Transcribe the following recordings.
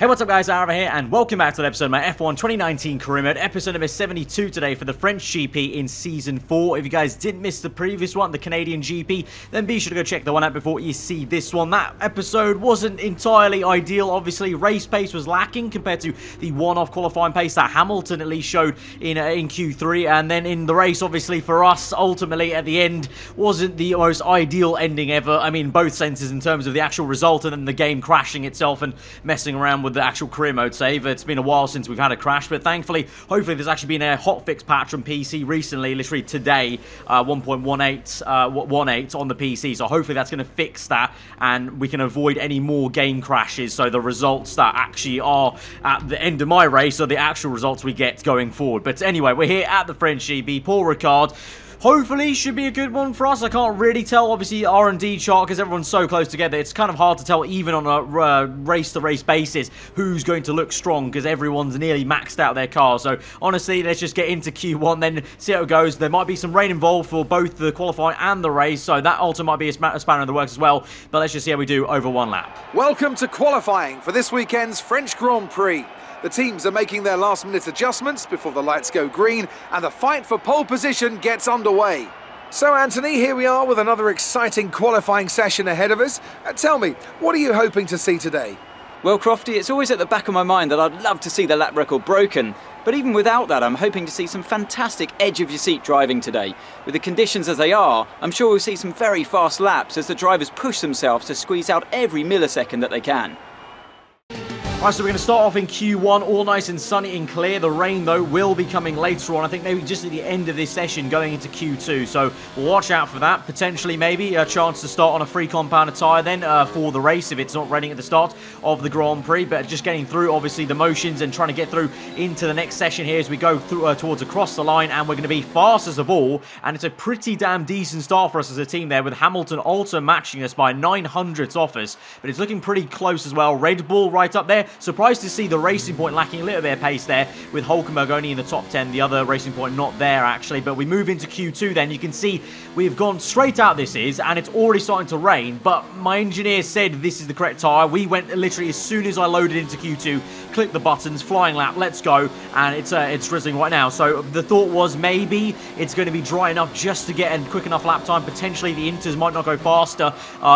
Hey, what's up guys, aarava here, and welcome back to the episode of my F1 2019 career mode, episode number 72 today for the French GP in Season 4. If you guys didn't miss the previous one, the Canadian GP, then be sure to go check the one out before you see this one. That episode wasn't entirely ideal, obviously. Race pace was lacking compared to the one-off qualifying pace that Hamilton at least showed in Q3, and then in the race, obviously, for us, ultimately, at the end, wasn't the most ideal ending ever. I mean, both senses in terms of the actual result and then the game crashing itself and messing around with the actual career mode save. It's been a while since we've had a crash, but thankfully, hopefully there's actually been a hotfix patch from PC recently, literally today, 1.18 on the PC, so hopefully that's going to fix that and we can avoid any more game crashes, so the results that actually are at the end of my race are the actual results we get going forward. But anyway, we're here at the French GP. Paul Ricard hopefully should be a good one for us. I can't really tell, obviously, R&D chart, because everyone's so close together. It's kind of hard to tell, even on a race-to-race basis, who's going to look strong, because everyone's nearly maxed out their cars. So, honestly, let's just get into Q1, then see how it goes. There might be some rain involved for both the qualifying and the race, so that also might be a spanner in the works as well. But let's just see how we do over one lap. Welcome to qualifying for this weekend's French Grand Prix. The teams are making their last-minute adjustments before the lights go green, and the fight for pole position gets underway. So, Anthony, here we are with another exciting qualifying session ahead of us. Tell me, what are you hoping to see today? Well, Crofty, it's always at the back of my mind that I'd love to see the lap record broken. But even without that, I'm hoping to see some fantastic edge-of-your-seat driving today. With the conditions as they are, I'm sure we'll see some very fast laps as the drivers push themselves to squeeze out every millisecond that they can. Alright, so we're going to start off in Q1, all nice and sunny and clear. The rain, though, will be coming later on. I think maybe just at the end of this session going into Q2. So watch out for that. Potentially, maybe, a chance to start on a free compound tyre then for the race if it's not raining at the start of the Grand Prix. But just getting through, obviously, the motions and trying to get through into the next session here as we go through, towards across the line. And we're going to be fastest of all. And it's a pretty damn decent start for us as a team there, with Hamilton also matching us by 900ths off us. But it's looking pretty close as well. Red Bull right up there. Surprised to see the Racing Point lacking a little bit of pace there, with Hulkenberg only in the top 10, the other Racing Point not there actually. But we move into Q2 then, you can see we've gone straight out this is, and it's already starting to rain, but my engineer said this is the correct tyre. We went literally as soon as I loaded into Q2, clicked the buttons, flying lap, let's go, and it's drizzling right now. So the thought was maybe it's going to be dry enough just to get a quick enough lap time. Potentially the Inters might not go faster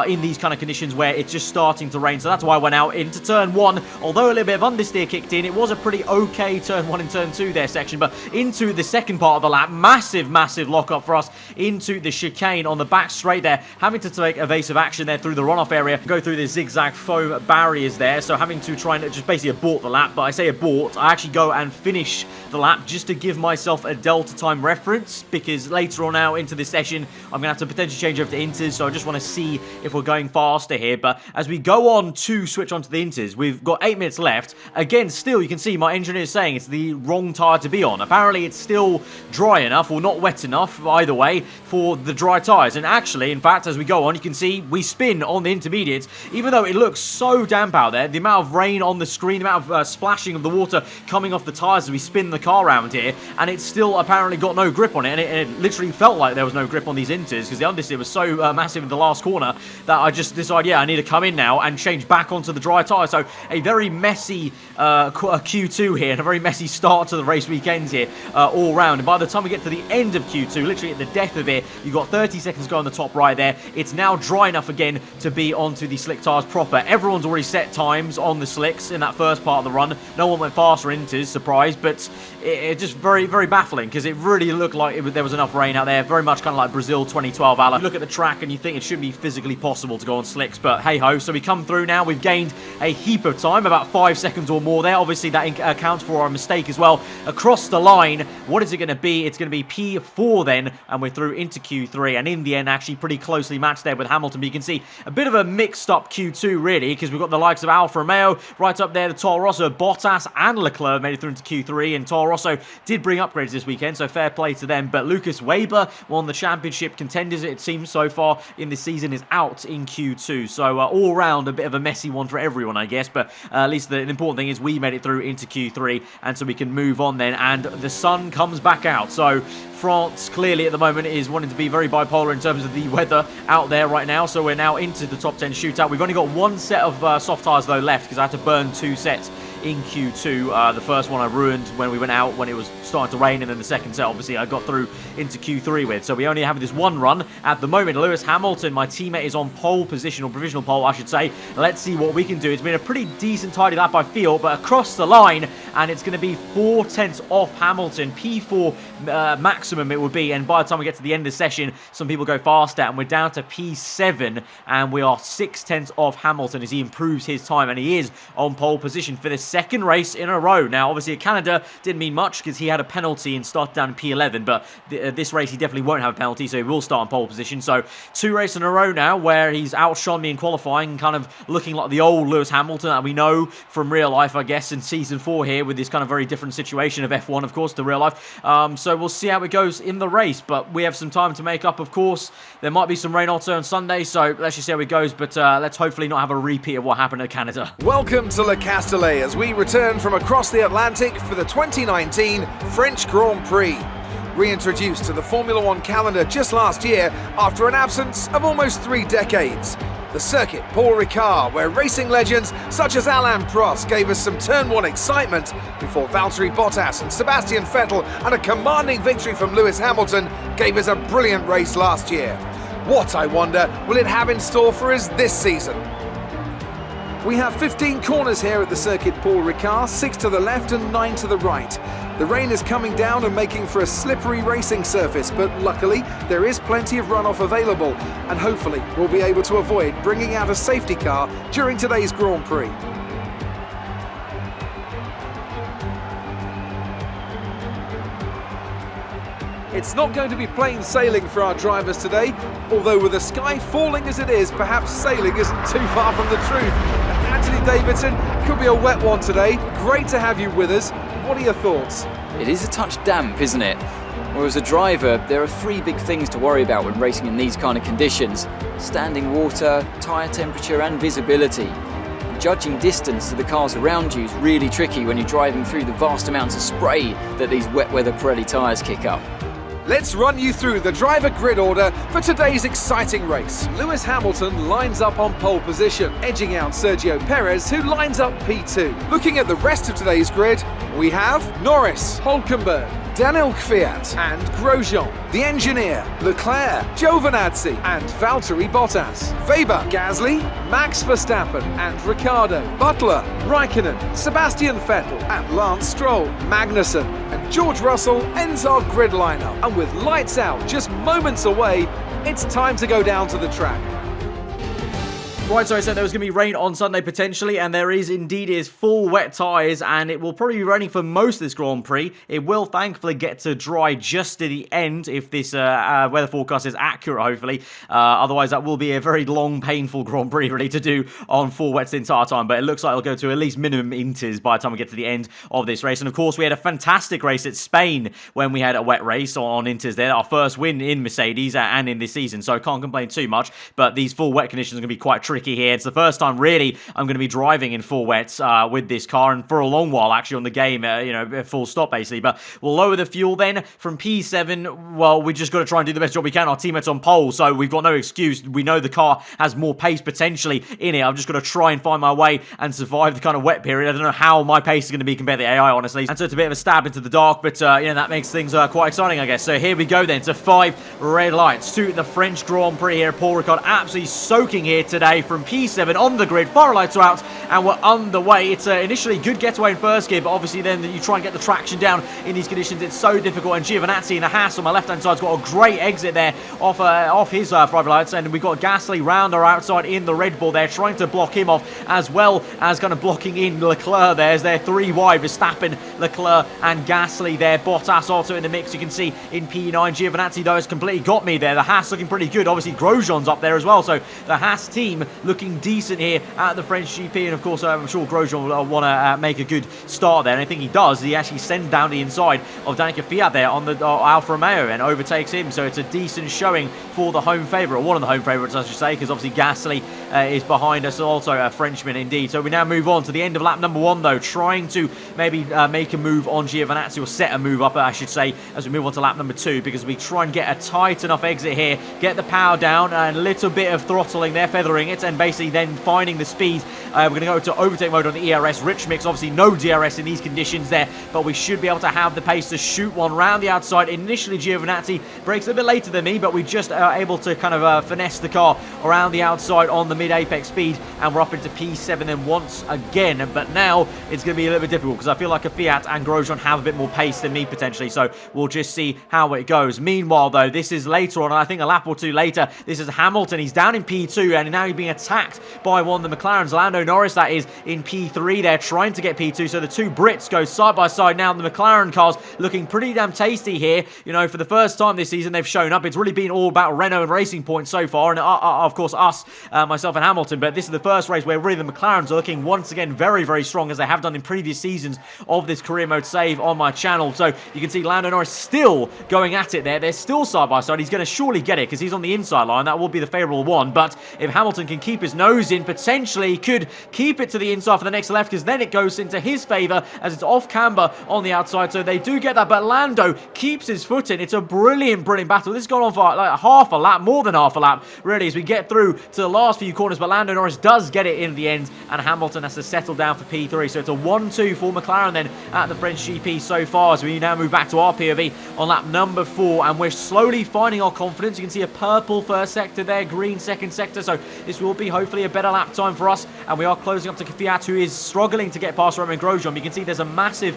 in these kind of conditions where it's just starting to rain, so that's why I went out into turn 1, although a little bit of understeer kicked in. It was a pretty okay turn 1 and turn 2 there section, but into the second part of the lap, massive lock-up for us into the chicane on the back straight there, having to take evasive action there through the runoff area, go through the zigzag foam barriers there, so having to try and just basically abort the lap. But I say abort, I actually go and finish the lap just to give myself a delta time reference, because later on now into this session I'm going to have to potentially change over to Inters, so I just want to see if we're going faster here. But as we go on to switch onto the Inters, we've got 8 minutes left. Again, still, you can see my engineer is saying it's the wrong tyre to be on. Apparently, it's still dry enough, or not wet enough, either way, for the dry tyres. And actually, in fact, as we go on, you can see we spin on the intermediates, even though it looks so damp out there. The amount of rain on the screen, the amount of splashing of the water coming off the tyres as we spin the car around here, and it's still apparently got no grip on it. And it literally felt like there was no grip on these Inters, because the understeer was so massive in the last corner that I just decided, yeah, I need to come in now and change back onto the dry tyre. So a very messy Q2 here, and a very messy start to the race weekends here all round. And by the time we get to the end of Q2, literally at the death of it, you've got 30 seconds to go on the top right there. It's now dry enough again to be onto the slick tyres proper. Everyone's already set times on the slicks in that first part of the run. No one went faster into, surprise, but it's just very baffling, because it really looked like there was enough rain out there, very much kind of like Brazil 2012 ala. You look at the track and you think it shouldn't be physically possible to go on slicks, but hey ho. So we come through now, we've gained a heap of time, about 5 seconds or more there. Obviously that accounts for our mistake as well. Across the line, what is it going to be? It's going to be P4 then, and we're through into Q3, and in the end actually pretty closely matched there with Hamilton. But you can see a bit of a mixed up Q2 really, because we've got the likes of Alfa Romeo right up there, the Toro Rosso, Bottas and Leclerc made it through into Q3, and Toro Rosso did bring upgrades this weekend, so fair play to them. But Lucas Weber, one of the championship contenders it seems so far in this season, is out in Q2, so all round a bit of a messy one for everyone, I guess. But at least the important thing is we made it through into Q3, and so we can move on then, and the sun comes back out. So France clearly at the moment is wanting to be very bipolar in terms of the weather out there right now. So we're now into the top 10 shootout. We've only got one set of soft tyres though left because I had to burn 2 sets in Q2. The first one I ruined when we went out when it was starting to rain, and then the second set obviously I got through into Q3 with. So we only have this one run at the moment. Lewis Hamilton, my teammate, is on pole position, or provisional pole I should say. Let's see what we can do. It's been a pretty decent tidy lap I feel, but across the line, and it's going to be 4 tenths off Hamilton. P4 maximum it would be, and by the time we get to the end of the session some people go faster, and we're down to P7 and we are 6 tenths off Hamilton as he improves his time, and he is on pole position for the second race in a row. Now obviously Canada didn't mean much because he had a penalty and started down in P11, but this race he definitely won't have a penalty, so he will start on pole position. So 2 races in a row now where he's outshone me in qualifying, kind of looking like the old Lewis Hamilton that we know from real life, I guess, in season 4 here, with this kind of very different situation of F1 of course to real life. So we'll see how it goes in the race, but we have some time to make up of course. There might be some rain also on Sunday, so let's just see how it goes, but let's hopefully not have a repeat of what happened at Canada. Welcome to Le Castellet as we return from across the Atlantic for the 2019 French Grand Prix. Reintroduced to the Formula One calendar just last year after an absence of almost 3 decades. The circuit Paul Ricard, where racing legends such as Alain Prost gave us some Turn 1 excitement before Valtteri Bottas and Sebastian Vettel and a commanding victory from Lewis Hamilton gave us a brilliant race last year. What, I wonder, will it have in store for us this season? We have 15 corners here at the circuit Paul Ricard, 6 to the left and 9 to the right. The rain is coming down and making for a slippery racing surface, but luckily there is plenty of runoff available, and hopefully we'll be able to avoid bringing out a safety car during today's Grand Prix. It's not going to be plain sailing for our drivers today, although with the sky falling as it is, perhaps sailing isn't too far from the truth. Anthony Davidson, could be a wet one today. Great to have you with us. What are your thoughts? It is a touch damp, isn't it? Well, as a driver, there are 3 big things to worry about when racing in these kind of conditions: standing water, tyre temperature and visibility. Judging distance to the cars around you is really tricky when you're driving through the vast amounts of spray that these wet weather Pirelli tyres kick up. Let's run you through the driver grid order for today's exciting race. Lewis Hamilton lines up on pole position, edging out Sergio Perez, who lines up P2. Looking at the rest of today's grid, we have Norris, Hülkenberg, Daniel Kvyat and Grosjean, the engineer, Leclerc, Giovinazzi and Valtteri Bottas, Weber, Gasly, Max Verstappen and Ricciardo, Butler, Raikkonen, Sebastian Vettel and Lance Stroll, Magnussen and George Russell ends our grid lineup. And with lights out just moments away, it's time to go down to the track. Right, so I said there was going to be rain on Sunday potentially, and there is full wet tyres, and it will probably be raining for most of this Grand Prix. It will thankfully get to dry just to the end if this weather forecast is accurate, hopefully. Otherwise, that will be a very long, painful Grand Prix really to do on full wets the entire time, but it looks like it'll go to at least minimum inters by the time we get to the end of this race. And of course, we had a fantastic race at Spain when we had a wet race on inters there, our first win in Mercedes and in this season, so I can't complain too much, but these full wet conditions are going to be quite tricky here. It's the first time really I'm going to be driving in full wets with this car, and for a long while actually on the game, full stop basically. But we'll lower the fuel then from P7. Well, we just got to try and do the best job we can. Our teammates on pole, so we've got no excuse. We know the car has more pace potentially in it. I'm just going to try and find my way and survive the kind of wet period. I don't know how my pace is going to be compared to the AI, honestly. And so it's a bit of a stab into the dark, but that makes things quite exciting, I guess. So here we go then to 5 red lights to the French Grand Prix here. Paul Ricard absolutely soaking here today from P7 on the grid. Fire lights are out and we're underway. It's initially good getaway in first gear, but obviously then you try and get the traction down in these conditions. It's so difficult, and Giovinazzi in the Haas on my left hand side's got a great exit there off his fire lights, and we've got Gasly round our outside in the Red Bull there, trying to block him off, as well as kind of blocking in Leclerc. There's their 3 wide, Verstappen, Leclerc and Gasly there. Bottas also in the mix, you can see in P9. Giovinazzi though has completely got me there. The Haas looking pretty good. Obviously Grosjean's up there as well, so the Haas team looking decent here at the French GP, and of course I'm sure Grosjean will want to make a good start there, and I think he does. He actually sends down the inside of Danica Fiat there on the Alfa Romeo and overtakes him, so it's a decent showing for the home favourite, or one of the home favourites I should say, because obviously Gasly is behind us, also a Frenchman indeed. So we now move on to the end of lap number 1 though, trying to maybe make a move on Giovinazzi, or set a move up I should say, as we move on to lap number 2, because we try and get a tight enough exit here, get the power down, and a little bit of throttling there, feathering it, and basically then finding the speed. We're going to go to overtake mode on the ERS. Rich mix, obviously no DRS in these conditions there, but we should be able to have the pace to shoot one round the outside. Initially Giovinazzi brakes a bit later than me, but we just are able to kind of finesse the car around the outside on the mid-apex speed, and we're up into P7 then once again. But now it's going to be a little bit difficult, because I feel like a Fiat and Grosjean have a bit more pace than me potentially, so we'll just see how it goes. Meanwhile though, this is later on, and I think a lap or two later, this is Hamilton. He's down in P2, and now he's being attacked by one of the McLarens, Lando Norris that is, in P3 there, trying to get P2, so the two Brits go side by side now. The McLaren cars looking pretty damn tasty here. You know, for the first time this season they've shown up. It's really been all about Renault and Racing Point so far, and of course us, myself and Hamilton, but this is the first race where really the McLarens are looking once again very, very strong, as they have done in previous seasons of this career mode save on my channel. So you can see Lando Norris still going at it there. They're still side by side. He's going to surely get it, because he's on the inside line. That will be the favourable one, but if Hamilton can keep his nose in, potentially he could keep it to the inside for the next left, because then it goes into his favour as it's off camber on the outside, so they do get that, but Lando keeps his foot in. It's a brilliant battle. This has gone on for like half a lap, more than half a lap really, as we get through to the last few corners, but Lando Norris does get it in the end, and Hamilton has to settle down for P3, so it's a 1-2 for McLaren then at the French GP so far, as we now move back to our POV on lap number 4, and we're slowly finding our confidence. You can see a purple first sector there, green second sector, so this will be hopefully a better lap time for us, and we are closing up to Fiat, who is struggling to get past Romain Grosjean. You can see there's a massive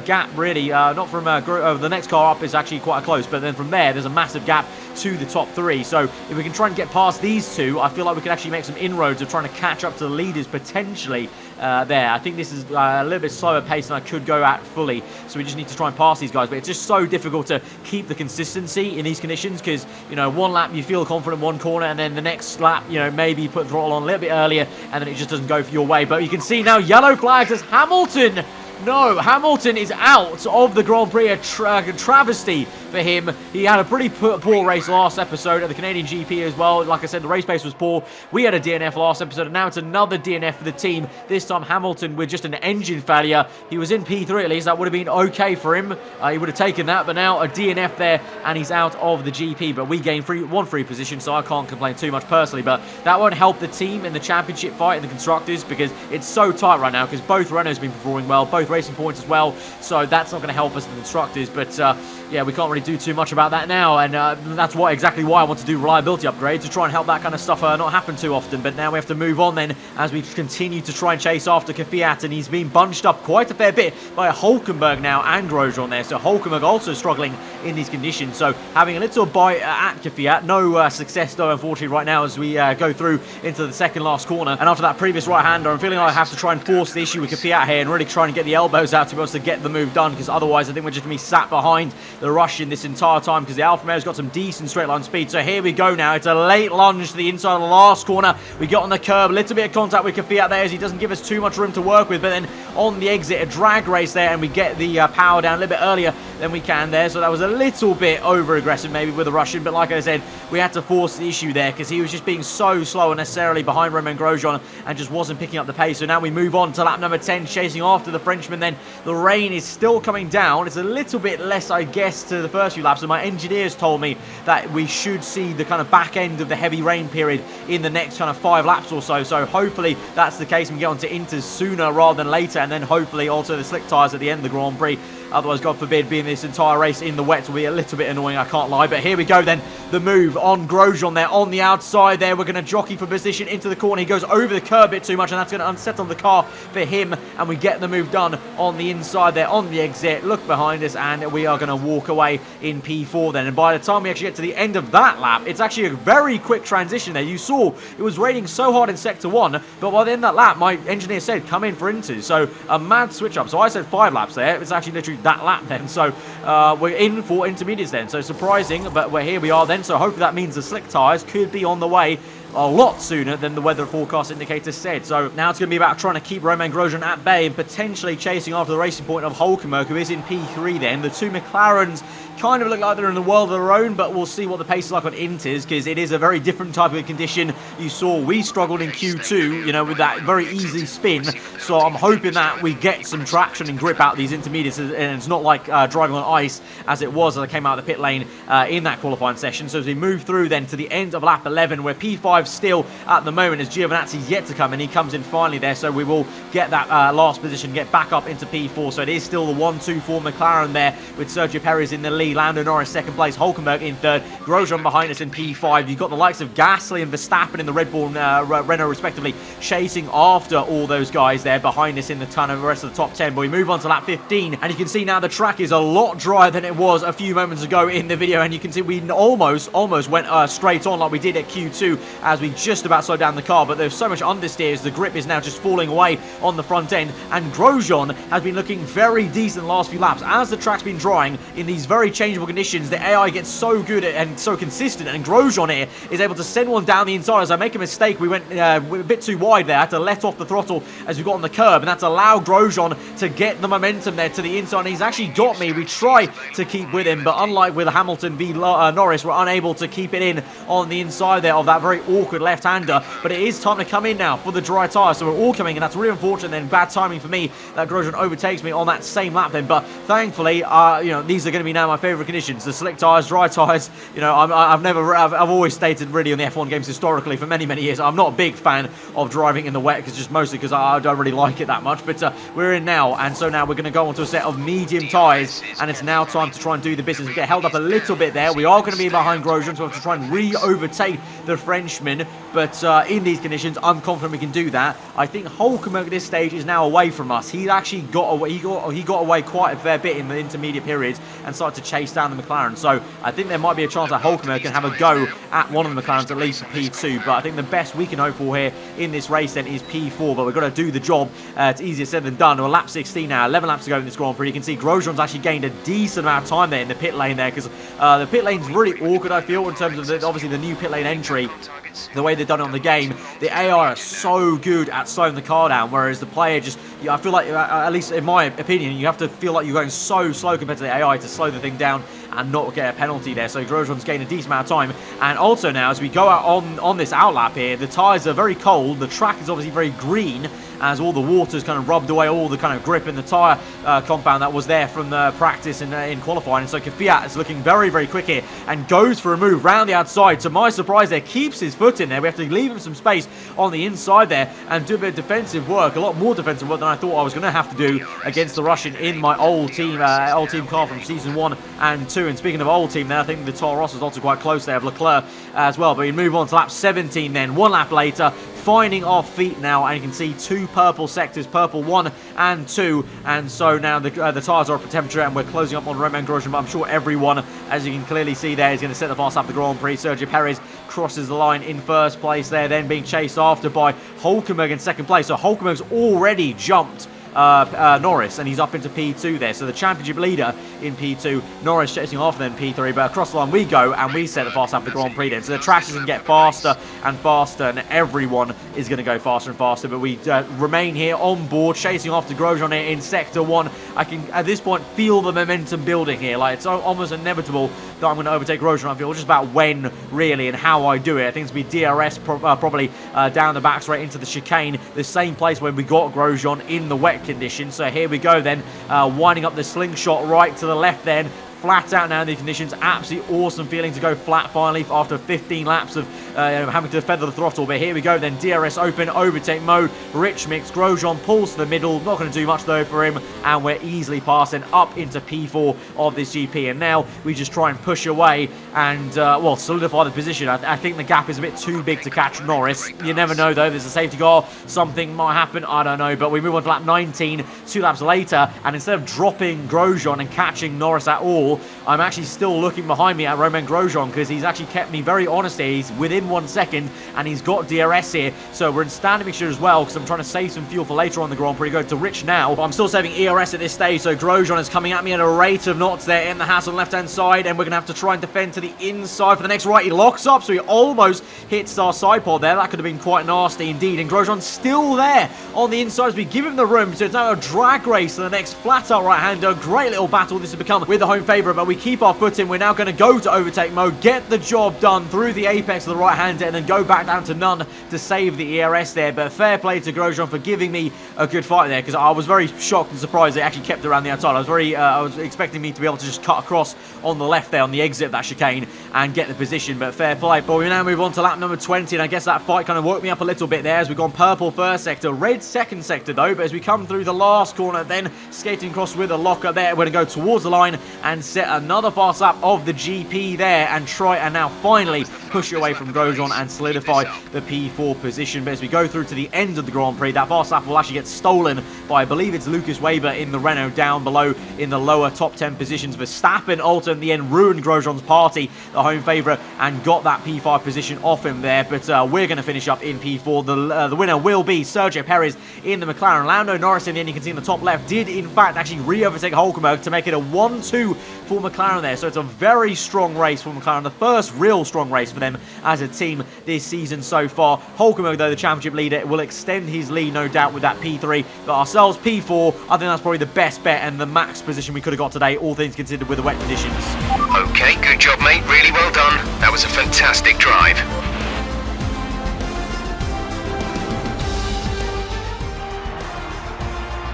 gap really, not from the next car up is actually quite close, but then from there's a massive gap to the top 3, so if we can try and get past these two, I feel like we can actually make some inroads of trying to catch up to the leaders potentially there. I think this is a little bit slower pace than I could go at fully, so we just need to try and pass these guys, but it's just so difficult to keep the consistency in these conditions, because, you know, one lap you feel confident one corner, and then the next lap, you know, maybe you put the throttle on a little bit earlier, and then it just doesn't go for your way. But you can see now yellow flags as Hamilton. No, Hamilton is out of the Grand Prix, a travesty for him. He had a pretty poor race last episode at the Canadian GP as well. Like I said, the race pace was poor. We had a DNF last episode, and now it's another DNF for the team. This time Hamilton with just an engine failure. He was in P3 at least. That would have been okay for him. He would have taken that, but now a DNF there, and he's out of the GP. But we gained one free position, so I can't complain too much personally. But that won't help the team in the championship fight in the constructors, because it's so tight right now, because both Renault's been performing well, both Racing Points as well, so that's not going to help us in the constructors. But yeah, we can't really do too much about that now, and that's exactly why I want to do reliability upgrades, to try and help that kind of stuff not happen too often. But now we have to move on then, as we continue to try and chase after Fiat, and he's been bunched up quite a fair bit by Hulkenberg now and Grosjean there, so Hulkenberg also struggling in these conditions, so having a little bite at Fiat. No success though, unfortunately, right now as we go through into the second last corner. And after that previous right-hander, I'm feeling like I have to try and force the issue with Fiat here, and really try and get the elbows out to be able to get the move done, because otherwise I think we're just going to be sat behind the Russian this entire time, because the Alfa Romeo's got some decent straight line speed. So here we go now. It's a late lunge to the inside of the last corner. We got on the curb, a little bit of contact with Fiat there, as he doesn't give us too much room to work with, but then on the exit, a drag race there, and we get the power down a little bit earlier than we can there. So that was a little bit over aggressive maybe with the Russian, but like I said, we had to force the issue there, because he was just being so slow unnecessarily behind Romain Grosjean, and just wasn't picking up the pace. So now we move on to lap number 10, chasing after the Frenchman. Then the rain is still coming down. It's a little bit less, I guess, to the first few laps, and my engineers told me that we should see the kind of back end of the heavy rain period in the next kind of 5 laps or so. So hopefully that's the case, and we get onto Inters sooner rather than later, and then hopefully also the slick tyres at the end of the Grand Prix. Otherwise, God forbid, being this entire race in the wet will be a little bit annoying, I can't lie. But here we go then, the move on Grosjean there on the outside there. We're going to jockey for position into the corner. He goes over the curb a bit too much, and that's going to unsettle the car for him, and we get the move done on the inside there on the exit. Look behind us, and we are going to walk away in P4 then. And by the time we actually get to the end of that lap, it's actually a very quick transition there. You saw it was raining so hard in sector 1, but by the end of that lap, my engineer said come in for Inters. So a mad switch up. So I said 5 laps there. It's actually literally that lap then. So we're in for intermediates then. So surprising, but here we are then. So hopefully that means the slick tyres could be on the way a lot sooner than the weather forecast indicator said. So now it's going to be about trying to keep Romain Grosjean at bay and potentially chasing after the racing point of Hulkenberg, who is in P3 then. The two McLarens kind of look like they're in a world of their own, but we'll see what the pace is like on Inters, because it is a very different type of condition. You saw we struggled in Q2, you know, with that very easy spin, so I'm hoping that we get some traction and grip out these intermediates, and it's not like driving on ice as it was as I came out of the pit lane in that qualifying session. So as we move through then to the end of lap 11, where P5 still at the moment, as Giovinazzi's yet to come, and he comes in finally there, so we will get that last position, get back up into P4, so it is still the 1-2-4 McLaren there, with Sergio Perez in the lead, Lando Norris second place, Hulkenberg in third, Grosjean behind us in P5. You've got the likes of Gasly and Verstappen in the Red Bull and Renault respectively, chasing after all those guys there behind us in the ton of the rest of the top 10. But we move on to lap 15, and you can see now the track is a lot drier than it was a few moments ago in the video, and you can see we almost went straight on like we did at Q2 as we just about slowed down the car, but there's so much understeers, the grip is now just falling away on the front end, and Grosjean has been looking very decent the last few laps. As the track's been drying in these very changeable conditions, the AI gets so good and so consistent, and Grosjean here is able to send one down the inside. As I make a mistake, we went a bit too wide there. I had to let off the throttle as we got on the curb, and that's allowed Grosjean to get the momentum there to the inside, and he's actually got me. We try to keep with him, but unlike with Hamilton v Norris, we're unable to keep it in on the inside there of that very awkward left-hander. But it is time to come in now for the dry tyres, so we're all coming, and that's really unfortunate then. Bad timing for me that Grosjean overtakes me on that same lap then, but thankfully, you know, these are going to be now my favourite conditions. The slick tyres, dry tyres, you know, I've always stated really on the F1 games historically for many years, I'm not a big fan of driving in the wet, because just mostly because I don't really like it that much. But we're in now, and so now we're going to go onto a set of medium tyres, and it's now time to try and do the business. We get held up a little bit there. We are going to be behind Grosjean, so we have to try and re-overtake the Frenchman, but in these conditions, I'm confident we can do that. I think Hulkenberg at this stage is now away from us. He actually got away. He got away quite a fair bit in the intermediate periods and started to chase down the McLaren. So I think there might be a chance that Hulkenberg can have a go at one of the McLarens, at least for P2. But I think the best we can hope for here in this race then is P4. But we've got to do the job. It's easier said than done. We're lap 16 now, 11 laps to go in this Grand Prix. You can see Grosjean's actually gained a decent amount of time there in the pit lane there, because the pit lane's really awkward, I feel, in terms of obviously the new pit lane entry. The way they've done it on the game, the AI are so good at slowing the car down, whereas the player just, I feel like, at least in my opinion, you have to feel like you're going so slow compared to the AI to slow the thing down and not get a penalty there. So Grosjean's gained a decent amount of time. And also now, as we go out on this outlap here, the tyres are very cold, the track is obviously very green, as all the water's kind of rubbed away all the kind of grip in the tyre compound that was there from the practice in qualifying. And so Kvyat is looking very quick here and goes for a move round the outside. To my surprise there, keeps his foot in there. We have to leave him some space on the inside there and do a bit of defensive work, a lot more defensive work than I thought I was going to have to do against the Russian in my old team car from season 1 and 2. And speaking of old team there, I think the Toro Rosso is also quite close there of Leclerc as well. But we move on to lap 17 then, one lap later, finding our feet now, and you can see two purple sectors, purple 1 and 2, and so now the tyres are up at temperature, and we're closing up on Romain Grosjean, but I'm sure everyone, as you can clearly see there, is going to set the fast lap of the Grand Prix. Sergio Perez crosses the line in first place there, then being chased after by Hulkenberg in second place. So Hulkenberg's already jumped Norris, and he's up into P2 there. So the championship leader in P2, Norris chasing after them P3, but across the line we go, and we set the fast lap of the Grand Prix then. So the track is going to get faster and faster, and everyone is going to go faster and faster, but we remain here on board, chasing after Grosjean in Sector 1. I can, at this point, feel the momentum building here. Like, it's almost inevitable that I'm going to overtake Grosjean. I feel just about when, really, and how I do it. I think it's going to be DRS probably down the back straight into the chicane, the same place where we got Grosjean in the wet conditions. So here we go then, winding up the slingshot right to the left then, flat out now in these conditions. Absolutely awesome feeling to go flat finally after 15 laps of having to feather the throttle. But here we go then, DRS open, overtake mode, rich mix. Grosjean pulls to the middle, not going to do much though for him, and we're easily passing up into P4 of this GP. And now we just try and push away and well, solidify the position. I think the gap is a bit too big to catch Norris. You never know though, there's a safety car, something might happen, I don't know. But we move on to lap 19, 2 laps later, and instead of dropping Grosjean and catching Norris at all, I'm actually still looking behind me at Romain Grosjean because he's actually kept me very honest here. He's within 1 second and he's got DRS here. So we're in standard mixture as well because I'm trying to save some fuel for later on the Grand Prix. Go to Rich now, but I'm still saving ERS at this stage. So Grosjean is coming at me at a rate of knots there in the Haas on the left-hand side, and we're going to have to try and defend to the inside for the next right. He locks up, so he almost hits our side pod there. That could have been quite nasty indeed, and Grosjean's still there on the inside as we give him the room. So it's now a drag race to the next flat-out right-hander. Great little battle this has become with the home favourite, but we keep our foot in. We're now going to go to overtake mode, get the job done through the apex of the right-hander, and then go back down to none to save the ERS there. But fair play to Grosjean for giving me a good fight there, because I was very shocked and surprised they actually kept it around the outside. I was expecting me to be able to just cut across on the left there on the exit of that chicane and get the position, but fair play. But we now move on to lap number 20, and I guess that fight kind of woke me up a little bit there as we've gone purple first sector, red second sector though. But as we come through the last corner, then skating across with a locker there, we're going to go towards the line and set another fast lap of the GP there and try and now finally push away from Grosjean and solidify the P4 position. But as we go through to the end of the Grand Prix, that fast lap will actually get stolen by, I believe it's Lucas Weber in the Renault down below in the lower top 10 positions. Verstappen also in the end ruined Grosjean's party, the home favourite, and got that P5 position off him there. But we're going to finish up in P4. The winner will be Sergio Perez in the McLaren. Lando Norris in the end, you can see in the top left, did in fact actually re-overtake Hulkenberg to make it a 1-2 for McLaren there. So it's a very strong race for McLaren, the first real strong race for them as a team this season so far. Hulkenberg, though, the championship leader, will extend his lead no doubt with that P3, but ourselves P4, I think that's probably the best bet and the max position we could have got today, all things considered, with the wet conditions. Okay, good job, mate. Really well done. That was a fantastic drive.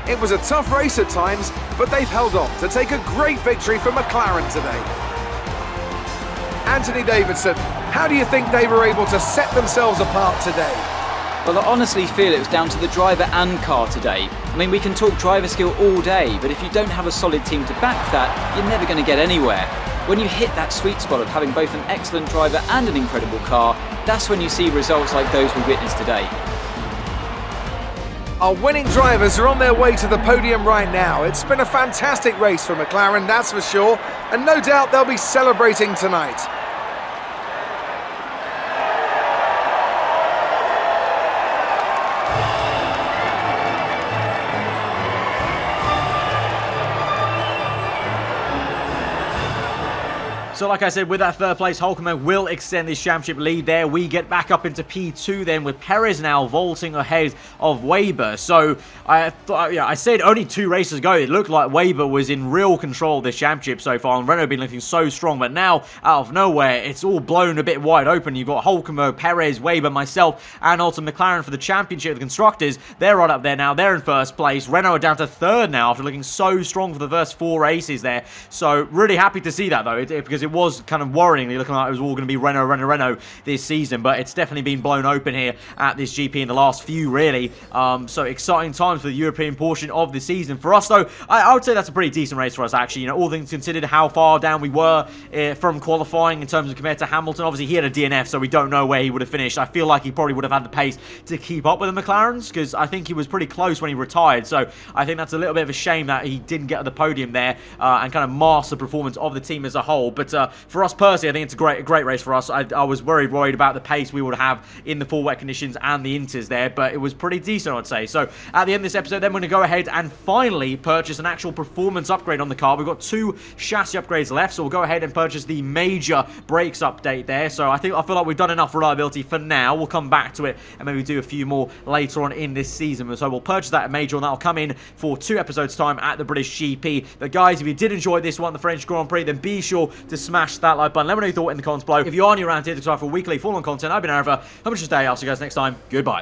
It was a tough race at times, but they've held on to take a great victory for McLaren today. Anthony Davidson, how do you think they were able to set themselves apart today? Well, I honestly feel it was down to the driver and car today. I mean, we can talk driver skill all day, but if you don't have a solid team to back that, you're never going to get anywhere. When you hit that sweet spot of having both an excellent driver and an incredible car, that's when you see results like those we witnessed today. Our winning drivers are on their way to the podium right now. It's been a fantastic race for McLaren, that's for sure, and no doubt they'll be celebrating tonight. So like I said, with that third place, Hulkenberg will extend his championship lead there. We get back up into P2 then, with Perez now vaulting ahead of Weber. So I thought, I said only 2 races ago, it looked like Weber was in real control of this championship so far, and Renault been looking so strong. But now, out of nowhere, it's all blown a bit wide open. You've got Hulkenberg, Perez, Weber, myself, and also McLaren for the championship of the constructors. They're right up there now. They're in first place. Renault are down to third now after looking so strong for the first 4 races there. So really happy to see that though, because it was kind of worryingly looking like it was all going to be Renault this season, but it's definitely been blown open here at this GP in the last few, really. So exciting times for the European portion of the season. For us, though, I would say that's a pretty decent race for us, actually. You know, all things considered, how far down we were from qualifying in terms of compared to Hamilton. Obviously, he had a DNF, so we don't know where he would have finished. I feel like he probably would have had the pace to keep up with the McLarens, because I think he was pretty close when he retired. So I think that's a little bit of a shame that he didn't get at the podium there and kind of mask the performance of the team as a whole. But for us personally, I think it's a great race for us. I was worried about the pace we would have in the full wet conditions and the inters there, but it was pretty decent, I'd say. So at the end of this episode, then we're going to go ahead and finally purchase an actual performance upgrade on the car. We've got 2 chassis upgrades left, so we'll go ahead and purchase the major brakes update there. So I feel like we've done enough reliability for now. We'll come back to it and maybe do a few more later on in this season. So we'll purchase that major, and that'll come in for 2 episodes time at the British GP. But guys, if you did enjoy this one, the French Grand Prix, then be sure to smash that like button. Let me know your thought in the comments below. If you are new around here to subscribe for weekly full-on content, I've been aarava. Have a good day. I'll see you guys next time. Goodbye.